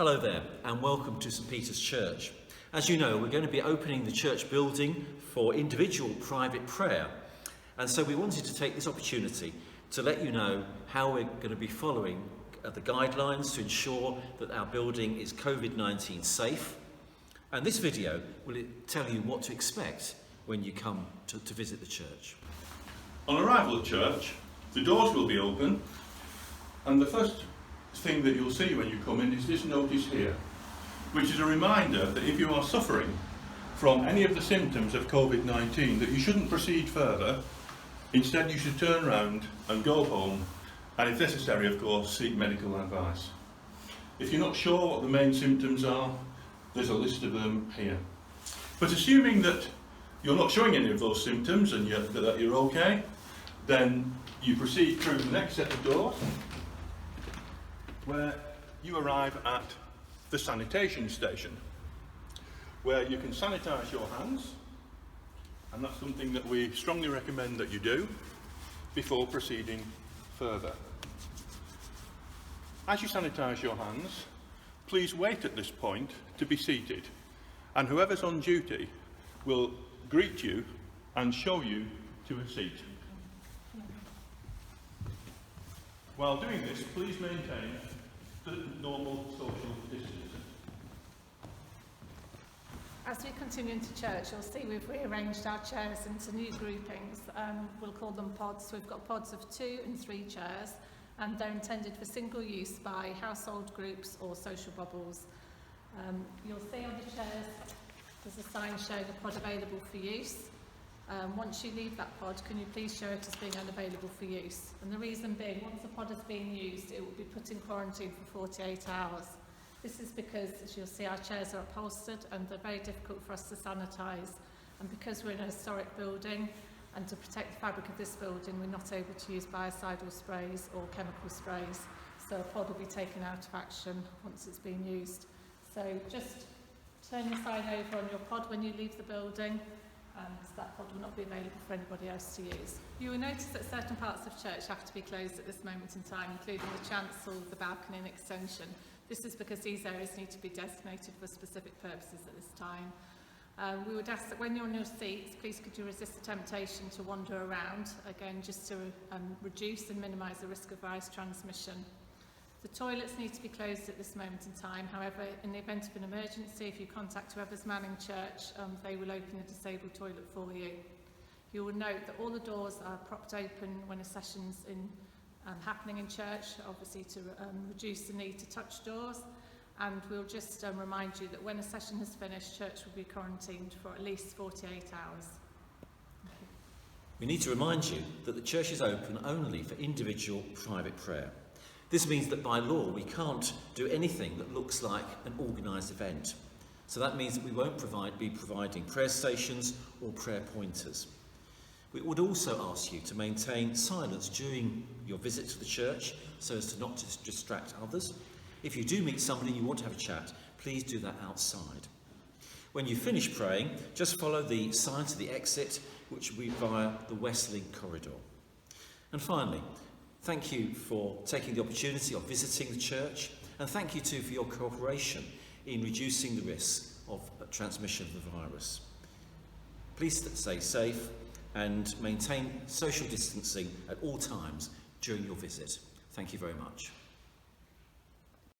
Hello there and welcome to St Peter's Church. As you know, we're going to be opening the church building for individual private prayer, and so we wanted to take this opportunity to let you know how we're going to be following the guidelines to ensure that our building is COVID-19 safe, and this video will tell you what to expect when you come to visit the church. On arrival at church, the doors will be open, and the first thing that you'll see when you come in is this notice here, which is a reminder that if you are suffering from any of the symptoms of COVID-19, that you shouldn't proceed further. Instead, you should turn around and go home, and if necessary, of course, seek medical advice. If you're not sure what the main symptoms are, there's a list of them here. But assuming that you're not showing any of those symptoms and that you're okay, then you proceed through the next set of doors, where you arrive at the sanitation station, where you can sanitise your hands, and that's something that we strongly recommend that you do before proceeding further. As you sanitise your hands, please wait at this point to be seated, and whoever's on duty will greet you and show you to a seat. While doing this, please maintain the normal social distancing. As we continue into church, you'll see we've rearranged our chairs into new groupings. We'll call them pods. We've got pods of 2 and 3 chairs, and they're intended for single use by household groups or social bubbles. You'll see on the chairs there's a sign showing a pod available for use. Once you leave that pod, can you please show it as being unavailable for use? And the reason being, once the pod has been used, it will be put in quarantine for 48 hours. This is because, as you'll see, our chairs are upholstered and they're very difficult for us to sanitise. And because we're in a historic building, and to protect the fabric of this building, we're not able to use biocidal sprays or chemical sprays. So a pod will be taken out of action once it's been used. So just turn your sign over on your pod when you leave the building, and that pod will not be available for anybody else to use. You will notice that certain parts of church have to be closed at this moment in time, including the chancel, the balcony and extension. This is because these areas need to be designated for specific purposes at this time. We would ask that when you're on your seats, please could you resist the temptation to wander around, again just to reduce and minimise the risk of virus transmission. The toilets need to be closed at this moment in time. However, in the event of an emergency, if you contact whoever's manning church, they will open a disabled toilet for you. You will note that all the doors are propped open when a session's happening in church, obviously to reduce the need to touch doors. And we'll just remind you that when a session has finished, church will be quarantined for at least 48 hours. We need to remind you that the church is open only for individual private prayer. This means that by law we can't do anything that looks like an organised event. So that means that we won't be providing prayer stations or prayer pointers. We would also ask you to maintain silence during your visit to the church so as to not distract others. If you do meet somebody and you want to have a chat, please do that outside. When you finish praying, just follow the sign to the exit, which will be via the West Link corridor. And finally, thank you for taking the opportunity of visiting the church, and thank you too for your cooperation in reducing the risk of transmission of the virus. Please stay safe and maintain social distancing at all times during your visit. Thank you very much.